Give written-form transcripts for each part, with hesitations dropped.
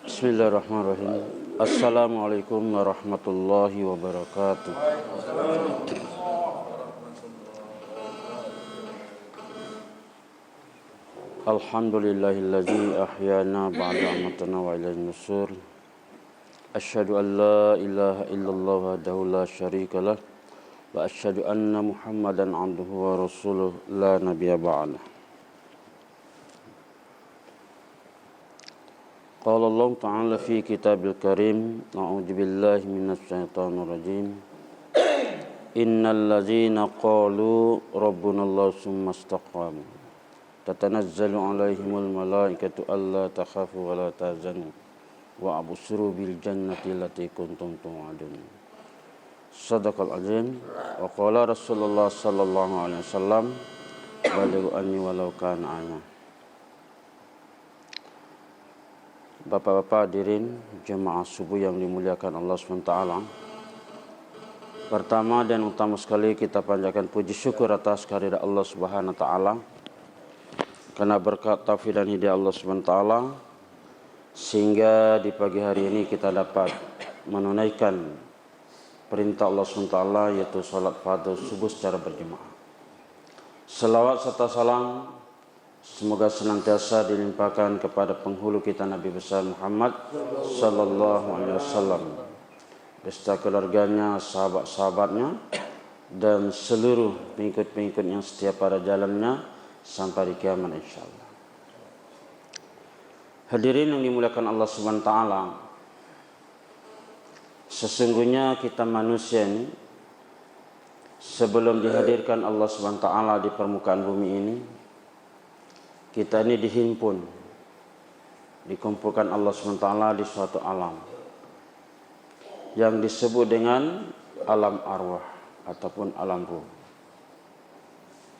Bismillahirrahmanirrahim. Assalamualaikum warahmatullahi wabarakatuh. Alhamdulillahilladzi ahyana ba'da amatana wa ilaihin nusur. Asyhadu an la ilaha illallah wahdahu la syarikalah wa asyhadu anna Muhammadan abduhu wa rasuluh la nabiyya ba'dah. Qala Allah Ta'ala fi kitabil karim, a'udzu billahi minasy syaithanir rajim. Innal ladzina qalu rabbuna Allah tsumma istaqamu tatanazzalu 'alaihimul malaikatu alla takhafu wa la tahzanu wa abshiru bil jannati allati kuntum tu'adun. Shadaqal azim. Wa qala Rasulullah sallallahu alaihi wasallam, balighu anni walau kana aya. Bapak-bapak hadirin jemaah subuh yang dimuliakan Allah SWT. Pertama dan utama sekali kita panjatkan puji syukur atas kehadirat Allah SWT, karena berkat taufik dan hidayah Allah SWT sehingga di pagi hari ini kita dapat menunaikan perintah Allah SWT, yaitu salat fardu subuh secara berjemaah. Selawat serta salam semoga senantiasa dilimpahkan kepada penghulu kita Nabi besar Muhammad sallallahu alaihi wasallam, beserta keluarganya, sahabat-sahabatnya, dan seluruh pengikut-pengikut yang setia pada jalannya sampai di kiamat insyaallah. Hadirin yang dimuliakan Allah Subhanahu wa taala, sesungguhnya kita manusia ini sebelum dihadirkan Allah Subhanahu wa taala di permukaan bumi ini, kita ini dikumpulkan Allah SWT di suatu alam yang disebut dengan alam arwah ataupun alam ruh.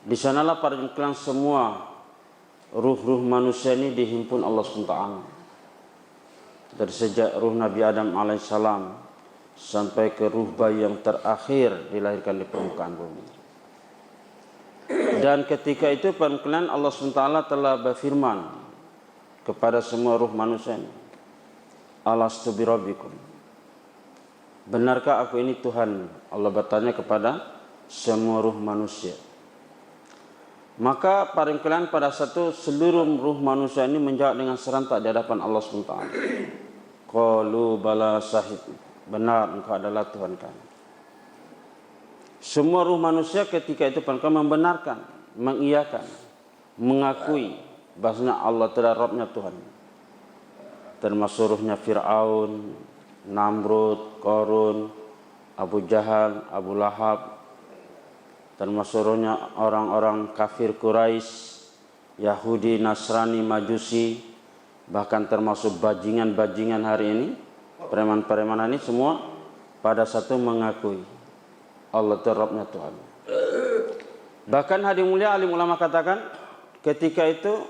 Di sanalah pada jengkelan semua ruh-ruh manusia ini dihimpun Allah SWT. Dari sejak ruh Nabi Adam alaihissalam sampai ke ruh bayi yang terakhir dilahirkan di permukaan bumi. Dan ketika itu perkenan Allah SWT telah berfirman kepada semua ruh manusia ini, Alastu birabbikum, benarkah aku ini Tuhan? Allah bertanya kepada semua ruh manusia. Maka perkenan pada satu seluruh ruh manusia ini menjawab dengan serentak di hadapan Allah SWT. Qalu bala syahid, benar engkau adalah Tuhan kami. Semua ruh manusia ketika itu pun membenarkan, mengiyakan, mengakui bahasanya Allah adalah Rabbnya Tuhan. Termasuk ruhnya Fir'aun, Namrud, Qarun, Abu Jahal, Abu Lahab. Termasuk ruhnya orang-orang kafir Quraisy, Yahudi, Nasrani, Majusi. Bahkan termasuk bajingan-bajingan hari ini, preman-preman ini semua pada satu mengakui Allah itu Rabbnya Tuhan. Bahkan hadir mulia alim ulama katakan, ketika itu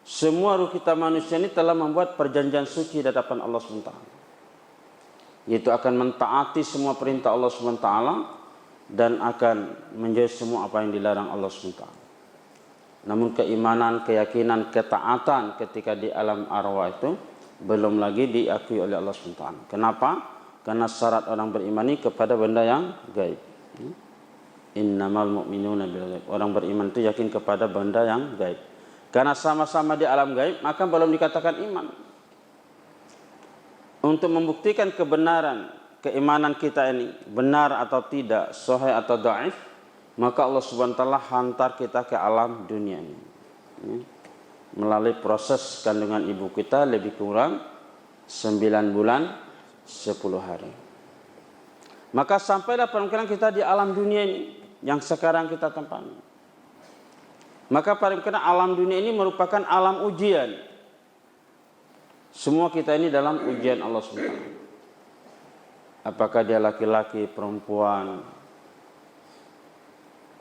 semua ruh kita manusia ini telah membuat perjanjian suci di hadapan Allah SWT, yaitu akan mentaati semua perintah Allah SWT dan akan menjauhi semua apa yang dilarang Allah SWT. Namun keimanan, keyakinan, ketaatan ketika di alam arwah itu belum lagi diakui oleh Allah SWT. Kenapa? Karena syarat orang beriman ini kepada benda yang gaib. Innamal mu'minuna bil ghaib. Orang beriman itu yakin kepada benda yang gaib. Karena sama-sama di alam gaib, maka belum dikatakan iman. Untuk membuktikan kebenaran keimanan kita ini benar atau tidak, sahih atau dhaif, maka Allah Subhanahu wa taala hantar kita ke alam dunia ini. Melalui proses kandungan ibu kita lebih kurang 9 bulan 10 hari. Maka sampailah permukaan kita di alam dunia ini yang sekarang kita tempati. Maka permukaan alam dunia ini merupakan alam ujian. Semua kita ini dalam ujian Allah SWT. Apakah dia laki-laki, perempuan,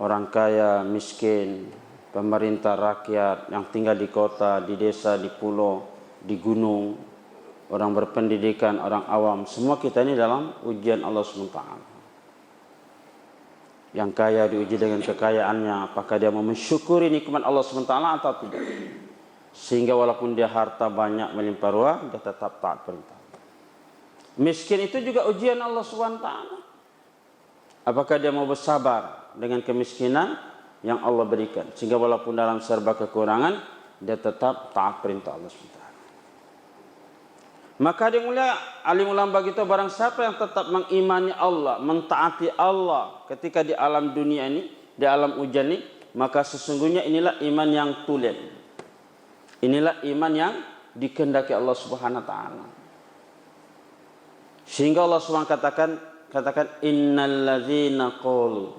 orang kaya, miskin, pemerintah, rakyat yang tinggal di kota, di desa, di pulau, di gunung, orang berpendidikan, orang awam, semua kita ini dalam ujian Allah SWT. Yang kaya diuji dengan kekayaannya, apakah dia mau mensyukuri nikmat Allah SWT atau tidak. Sehingga walaupun dia harta banyak melimpah ruah, dia tetap taat perintah. Miskin itu juga ujian Allah SWT. Apakah dia mau bersabar dengan kemiskinan yang Allah berikan, sehingga walaupun dalam serba kekurangan, dia tetap taat perintah Allah SWT. Maka dia mulia alim ulama begitu, barang siapa yang tetap mengimani Allah, mentaati Allah ketika di alam dunia ini, di alam ujian ini, maka sesungguhnya inilah iman yang tulen. Inilah iman yang dikehendaki Allah Subhanahu wa taala. Sehingga Allah Subhanahu katakan innal ladzina qalu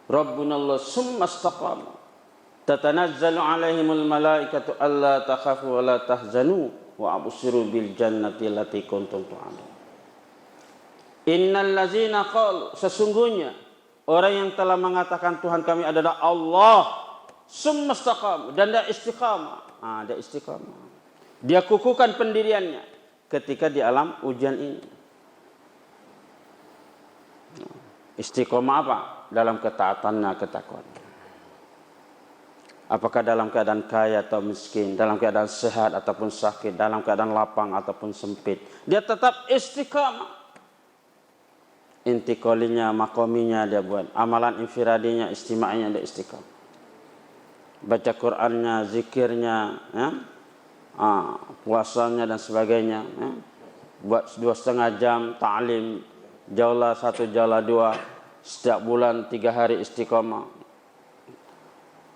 rabbuna Allah summa istaqamu tatanazzalu alaihimul malaikatu alla takhafu wa la tahzanu wa abshiru bil jannati allati kuntum tu'adun. Innal ladzina qalu, sesungguhnya orang yang telah mengatakan Tuhan kami adalah Allah, summa istaqam, dan dia istiqamah. Dia istiqamah. Dia kukuhkan pendiriannya ketika di alam ujian ini. Istiqamah apa? Dalam ketaatannya, ketakwaannya. Apakah dalam keadaan kaya atau miskin, dalam keadaan sehat ataupun sakit, dalam keadaan lapang ataupun sempit, dia tetap istiqamah. Intikolinya, makominya dia buat, amalan infiradinya, istimainya dia istiqamah. Baca Qur'annya, zikirnya, ya? Puasanya dan sebagainya, ya? Buat 2,5 jam ta'lim, jaulah 1, jaulah 2, setiap bulan 3 hari istiqamah.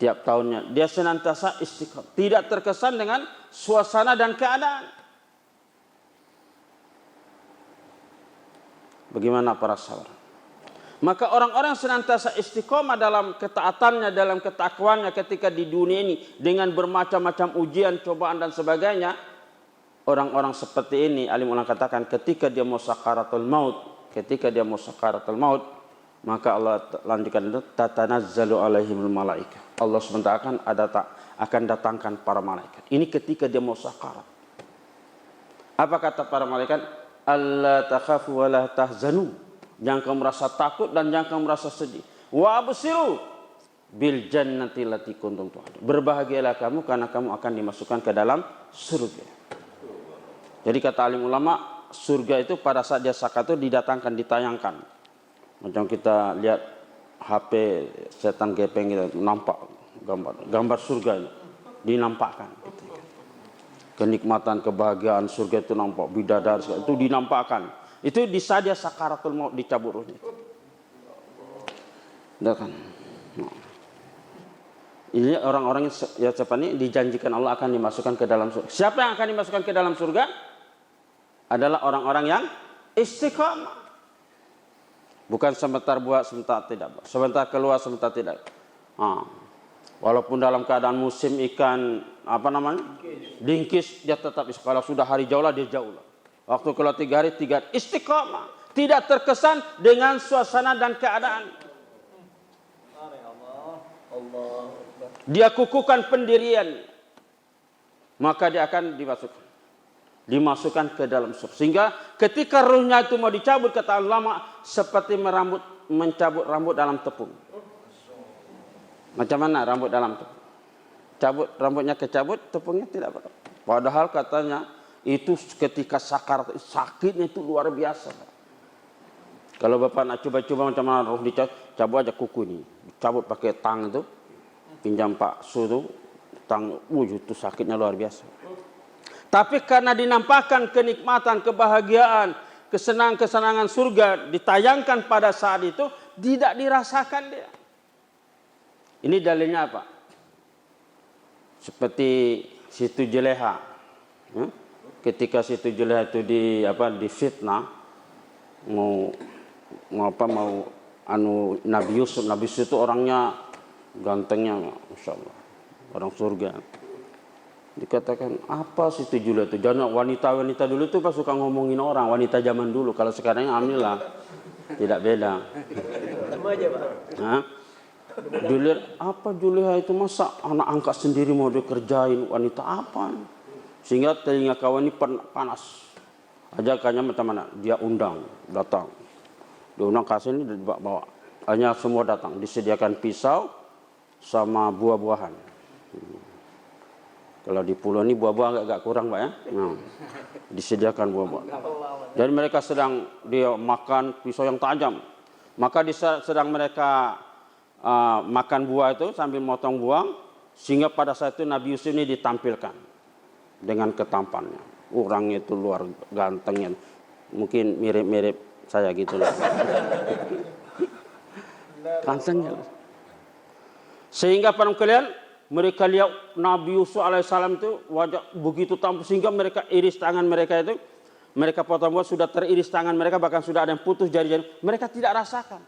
Tiap tahunnya dia senantiasa istiqamah, tidak terkesan dengan suasana dan keadaan. Bagaimana para sahabat? Maka orang-orang senantiasa istiqamah dalam ketaatannya, dalam ketakwaannya ketika di dunia ini dengan bermacam-macam ujian, cobaan dan sebagainya. Orang-orang seperti ini alim ulama katakan ketika dia mau sakaratul maut, maka Allah lanjutkan itu tatanazzalu alaihimul malaika. Allah sebentar akan datangkan para malaikat. Ini ketika dia mau sakarat. Apa kata para malaikat? Alla takhafu wa la tahzanu. Jangan kamu merasa takut dan jangan kamu merasa sedih. Wa absiru bil jannati allati kuntum tu'adun. Berbahagialah kamu karena kamu akan dimasukkan ke dalam surga. Jadi kata alim ulama, surga itu pada saat dia sakarat itu didatangkan, ditayangkan. Macam kita lihat HP setan gepeng gitu, nampak gambar surga dinampakkan. Kenikmatan, kebahagiaan surga itu nampak, bidadari itu dinampakkan. Itu di saat dia sakaratul maut, dicabut ruhnya. Ini orang-orang yang seperti ini dijanjikan Allah akan dimasukkan ke dalam surga. Siapa yang akan dimasukkan ke dalam surga? Adalah orang-orang yang istiqamah. Bukan sebentar buat, sebentar tidak. Sebentar keluar, sebentar tidak. Walaupun dalam keadaan musim ikan, dingkis, dia tetap istiqamah. Kalau sudah hari jauhlah, dia jauhlah. Waktu keluar 3 hari, 3 hari, istiqamah. Tidak terkesan dengan suasana dan keadaan. Dia kukuhkan pendirian. Maka dia akan dimasukkan ke dalam surga. Sehingga ketika ruhnya itu mau dicabut, kata ulama, seperti mencabut rambut dalam tepung. Macam mana rambut dalam tepung? Rambutnya kecabut, tepungnya tidak apa. Padahal katanya itu ketika sakarat, sakitnya itu luar biasa. Kalau Bapak nak coba-coba macam mana roh dicabut, cabut aja kuku ini. Cabut pakai tang itu, pinjam Pak Su itu, tang, itu sakitnya luar biasa. Tapi karena dinampakkan kenikmatan, kebahagiaan, kesenangan surga ditayangkan pada saat itu, tidak dirasakan dia. Ini dalilnya apa? Seperti Siti Juleha. Ketika Siti Juleha itu difitnah, mau Nabi Yusuf. Nabi Yusuf itu orangnya gantengnya, Masya Allah, orang surga. Dikatakan apa Siti Juleha itu? Jangan wanita-wanita dulu itu pas suka ngomongin orang, wanita zaman dulu. Kalau sekarang alhamdulillah tidak beda. Sama aja, Pak. Juleha, apa Juleha itu, masa anak angkat sendiri mau dikerjain, wanita apa? Sehingga telinga kawan ini panas. Ajakannya macam mana? Dia undang, datang. Dia undang kasih ini bawa. Hanya semua datang, disediakan pisau sama buah-buahan. Kalau di pulau ini buah-buah agak kurang, Pak ya. Nah, disediakan buah-buah. Jadi mereka sedang dia makan pisau yang tajam. Maka sedang mereka makan buah itu sambil motong buah, sehingga pada saat itu Nabi Yusuf ini ditampilkan dengan ketampannya. Orangnya itu luar gantengnya. Mungkin mirip-mirip saya gitu lah. Gantengnya. Sehingga pada kalian mereka lihat Nabi Yusuf alaihissalam itu wajah begitu tampan, sehingga mereka iris tangan mereka itu, mereka potong buah sudah teriris tangan mereka, bahkan sudah ada yang putus jari-jari, mereka tidak rasakan.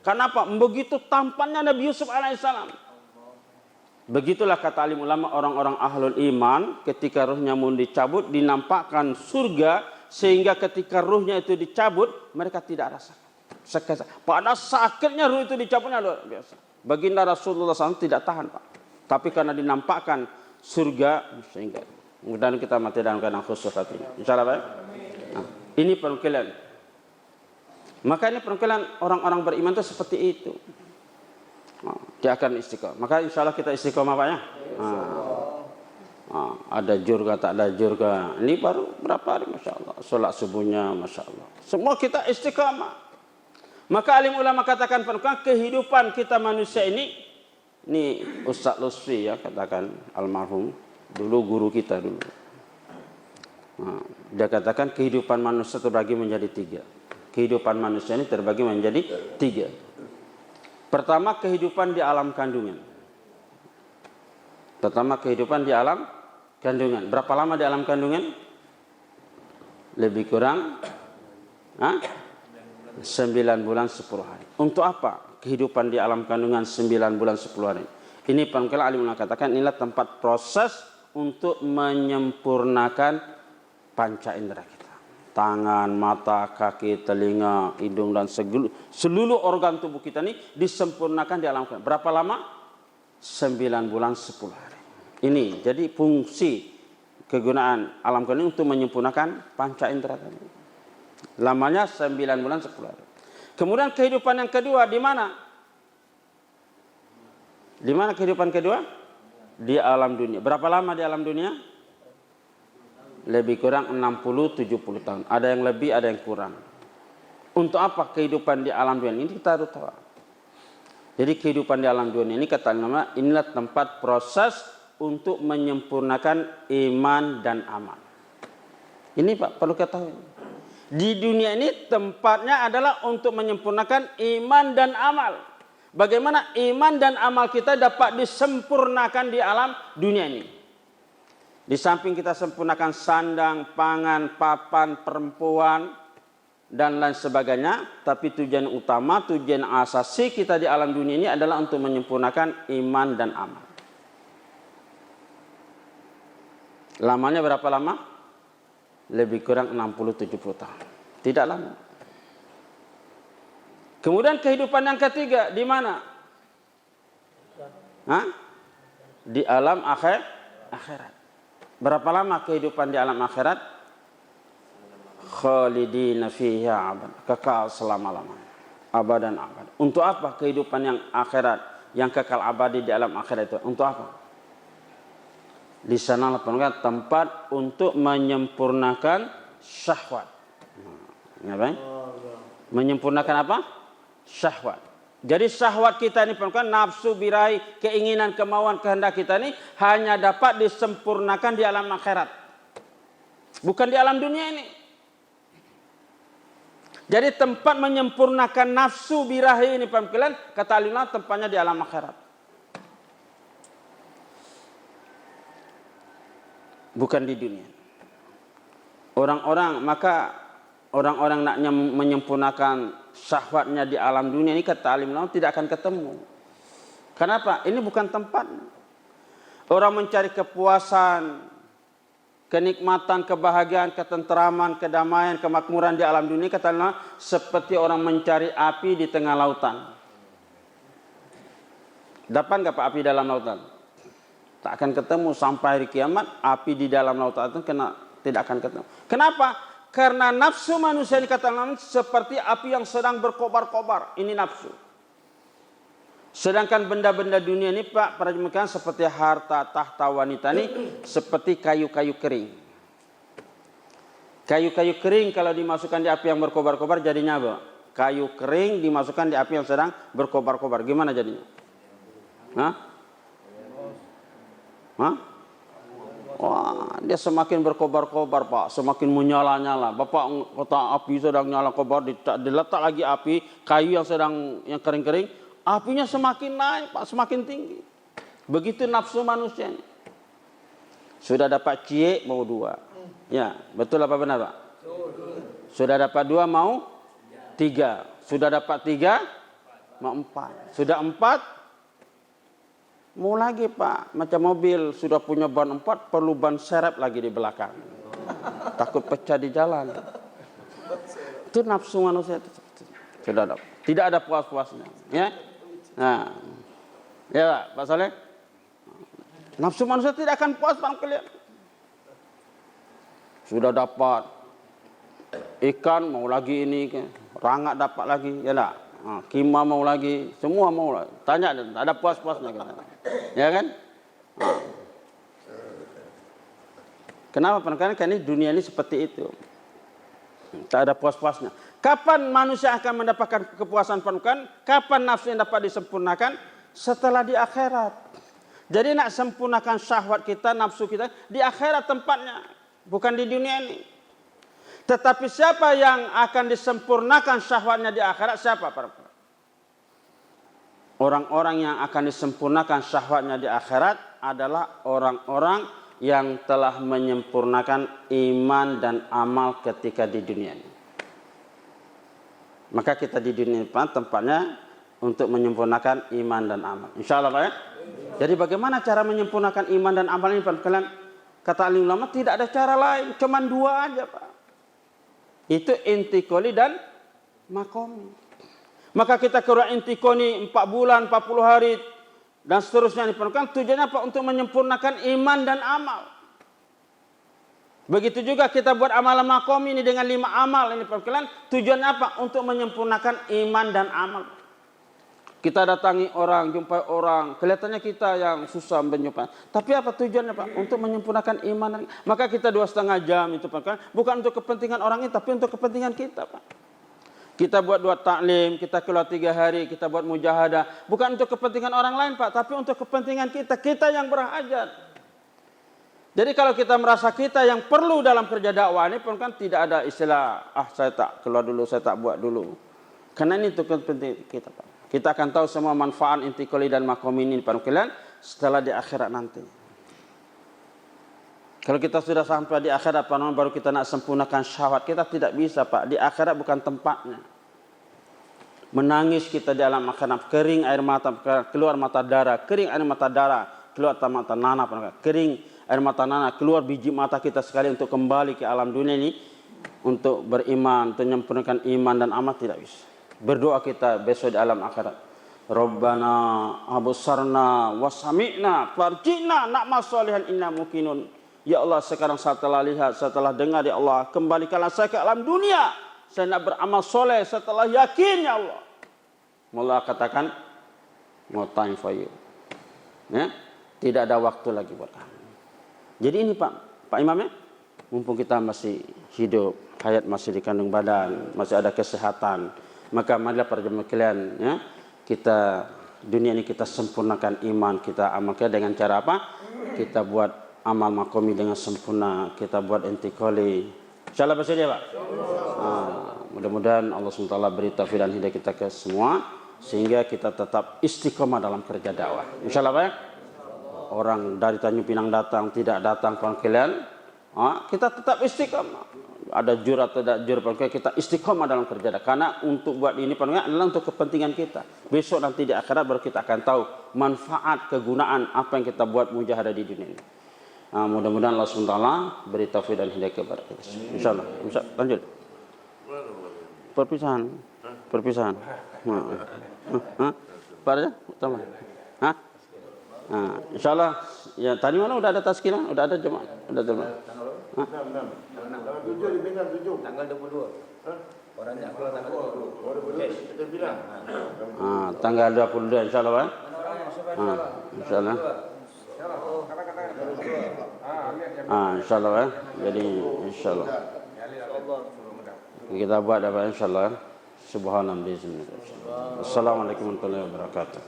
Kenapa? Begitu tampannya Nabi Yusuf alaihissalam. Begitulah kata alim ulama, orang-orang ahlul iman ketika ruhnya mau dicabut dinampakkan surga, sehingga ketika ruhnya itu dicabut mereka tidak rasakan. Pada sakitnya ruh itu dicabutnya luar biasa. Baginda Rasulullah SAW tidak tahan, Pak. Tapi karena dinampakkan surga, sehingga mudah-mudahan kita mati dalam keadaan khusyuk hati. Insyaallah, Pak. Nah, ini perwakilan. Maka ini perwakilan orang-orang beriman itu seperti itu. Nah, dia akan istiqomah. Maka insyaallah kita istiqomah, Pak ya. Ada jurga, tak ada jurga. Ini baru berapa hari, Masya Allah. Sholat subuhnya, Masya Allah. Semua kita istiqomah. Maka alim ulama katakan, kehidupan kita manusia ini Ustaz Lutfi ya katakan, almarhum, dulu guru kita dulu. Nah, dia katakan kehidupan manusia terbagi menjadi 3. Kehidupan manusia ini terbagi menjadi 3. Pertama, kehidupan di alam kandungan. Pertama, kehidupan di alam kandungan. Berapa lama di alam kandungan? Lebih kurang 9 bulan 10 hari. Untuk apa kehidupan di alam kandungan 9 bulan 10 hari? Ini pangkal alim katakan inilah tempat proses untuk menyempurnakan panca indera kita. Tangan, mata, kaki, telinga, hidung dan seluruh organ tubuh kita ini disempurnakan di alam kandungan. Berapa lama? 9 bulan 10 hari. Ini jadi fungsi kegunaan alam kandungan untuk menyempurnakan panca indera tadi. Lamanya 9 bulan 10 hari. Kemudian kehidupan yang kedua di mana? Di mana kehidupan kedua? Di alam dunia. Berapa lama di alam dunia? Lebih kurang 60-70 tahun. Ada yang lebih, ada yang kurang. Untuk apa kehidupan di alam dunia? Ini kita harus tahu. Jadi kehidupan di alam dunia ini kata nama inilah tempat proses untuk menyempurnakan iman dan amal. Ini Pak perlu kita tahu. Di dunia ini tempatnya adalah untuk menyempurnakan iman dan amal. Bagaimana iman dan amal kita dapat disempurnakan di alam dunia ini. Di samping kita sempurnakan sandang, pangan, papan, perempuan, dan lain sebagainya. Tapi tujuan utama, tujuan asasi kita di alam dunia ini adalah untuk menyempurnakan iman dan amal. Lamanya berapa lama? Lebih kurang 60-70 tahun. Tidak lama. Kemudian kehidupan yang ketiga di mana? Di alam akhirat. Berapa lama kehidupan di alam akhirat? Khalidina fiha abad. Kekal selama-lamanya. Abadan abad. Untuk apa kehidupan yang akhirat, yang kekal abadi di alam akhirat itu? Untuk apa? Di sana tempat untuk menyempurnakan syahwat. Ngapain? Menyempurnakan apa? Syahwat. Jadi syahwat kita ini nafsu, birahi, keinginan, kemauan, kehendak kita ini hanya dapat disempurnakan di alam akhirat. Bukan di alam dunia ini. Jadi tempat menyempurnakan nafsu, birahi ini kata ulama tempatnya di alam akhirat. Bukan di dunia. Orang-orang nak menyempurnakan syahwatnya di alam dunia ini kata alim ulama tidak akan ketemu. Kenapa? Ini bukan tempat. Orang mencari kepuasan, kenikmatan, kebahagiaan, ketenteraman, kedamaian, kemakmuran di alam dunia kata alim ulama seperti orang mencari api di tengah lautan. Dapat enggak Pak api dalam lautan? Tak akan ketemu sampai hari kiamat. Api di dalam lautan itu tidak akan ketemu. Kenapa? Karena nafsu manusia ini kata ulama seperti api yang sedang berkobar-kobar. Ini nafsu. Sedangkan benda-benda dunia ini Pak, para jemaah seperti harta, tahta, wanita ini seperti kayu-kayu kering. Kayu-kayu kering kalau dimasukkan di api yang berkobar-kobar jadinya apa? Kayu kering dimasukkan di api yang sedang berkobar-kobar. Gimana jadinya? Hah? Hah? Wah, dia semakin berkobar-kobar Pak, semakin menyala-nyala. Bapak kata api sedang nyala kobar, diletak lagi api, kayu yang kering-kering, apinya semakin naik Pak, semakin tinggi. Begitu nafsu manusia ini. Sudah dapat cie mau 2. Ya, betul apa benar Pak? Sudah dapat 2 mau 3. Sudah dapat 3 mau 4. Sudah 4 mau lagi Pak, macam mobil sudah punya ban 4 perlu ban serep lagi di belakang. Takut pecah di jalan. Itu nafsu manusia itu. Sudah ada. Tidak ada puas-puasnya, ya. Nah. Ya, Pak Saleh. Nafsu manusia tidak akan puas Pak kalian. Sudah dapat ikan mau lagi ini, rangak dapat lagi, ya enggak? Kima mau lagi, semua mau lagi. Tanya, ada puas-puasnya kita. Ya kan? Kenapa? Karena ini dunia ini seperti itu. Tak ada puas-puasnya. Kapan manusia akan mendapatkan kepuasan penuh? Kapan nafsu yang dapat disempurnakan? Setelah di akhirat. Jadi nak sempurnakan syahwat kita, nafsu kita di akhirat tempatnya, bukan di dunia ini. Tetapi siapa yang akan disempurnakan syahwatnya di akhirat? Siapa? Orang-orang yang akan disempurnakan syahwatnya di akhirat adalah orang-orang yang telah menyempurnakan iman dan amal ketika di dunia ini. Maka kita di dunia ini tempatnya untuk menyempurnakan iman dan amal. Insya Allah Pak ya. Jadi bagaimana cara menyempurnakan iman dan amal ini Pak? Kalian kata alim ulama tidak ada cara lain, cuma 2 aja Pak. Itu intikoli dan makomi. Maka kita keluar intikoni 4 bulan, 40 hari dan seterusnya diperlukan. Tujuannya apa? Untuk menyempurnakan iman dan amal. Begitu juga kita buat amalan makomi ini dengan 5 amal ini perkelan. Tujuannya apa? Untuk menyempurnakan iman dan amal. Kita datangi orang, jumpai orang, kelihatannya kita yang susah menjumpai. Tapi apa tujuannya Pak? Untuk menyempurnakan iman. Maka kita 2,5 jam itu Pak. Bukan untuk kepentingan orang ini, tapi untuk kepentingan kita Pak. Kita buat 2 taklim, kita keluar 3 hari, kita buat mujahadah. Bukan untuk kepentingan orang lain Pak, tapi untuk kepentingan kita. Kita yang berhajat. Jadi kalau kita merasa kita yang perlu dalam kerja dakwah ini pun kan tidak ada istilah, saya tak keluar dulu, saya tak buat dulu. Karena ini untuk kepentingan kita Pak. Kita akan tahu semua manfaat intikoli dan makom ini Pak kalian setelah di akhirat nanti. Kalau kita sudah sampai di akhirat Pak, baru kita nak sempurnakan syahwat, kita tidak bisa Pak. Di akhirat bukan tempatnya. Menangis kita di alam akhirat, kering air mata, keluar mata darah, kering air mata darah, keluar mata nanah, kering air mata nanah, keluar biji mata kita sekali untuk kembali ke alam dunia ini, untuk beriman, untuk menyempurnakan iman dan amal tidak bisa. Berdoa kita besok di alam akhirat. Rabbana absarna wa sami'na farji'na na'mal shalihan inna muqinun. Ya Allah, sekarang setelah lihat, setelah dengar ya Allah, kembalikanlah saya ke alam dunia. Saya nak beramal soleh setelah yakin ya Allah. Allah katakan, no time for you. Ya? Tidak ada waktu lagi buat kamu. Jadi ini Pak Imam ya, mumpung kita masih hidup, hayat masih dikandung badan, masih ada kesehatan. Maka marilah para jemaah kalian ya, kita dunia ini kita sempurnakan iman kita, amalkan dengan cara apa? Kita buat amal makomi dengan sempurna, kita buat intikoli. Insyaallah bersedia Pak. Mudah-mudahan Allah SWT beri taufik dan hidayah kita ke semua sehingga kita tetap istiqomah dalam kerja dakwah. Insyaallah Pak ya. Orang dari Tanjung Pinang datang, tidak datang para kalian, kita tetap istiqomah. Ada jur atau tidak jur, kita istiqomah dalam kerja dakwah. Karena untuk buat ini adalah untuk kepentingan kita. Besok nanti di akhirat baru kita akan tahu manfaat, kegunaan apa yang kita buat mujahadah di dunia ini. Mudah-mudahan Allah SWT beri taufik dan hidayah kepada kita. Insyaallah. Lanjut. Perpisahan. Pak Raja, utama. Insyaallah. Ya tadi malam udah ada tazkirah, udah ada jemaah, udah jemaah. 7 dipindah 7. Tanggal 22. Hah? Orangnya keluar tanggal 22. Oh, betul. Kita bilang. Tanggal 22 insyaallah Pak. Insyaallah. Insyaallah Pak. Jadi insyaallah. Kita buat apa insyaallah. Subhanallah. Assalamualaikum warahmatullahi wabarakatuh.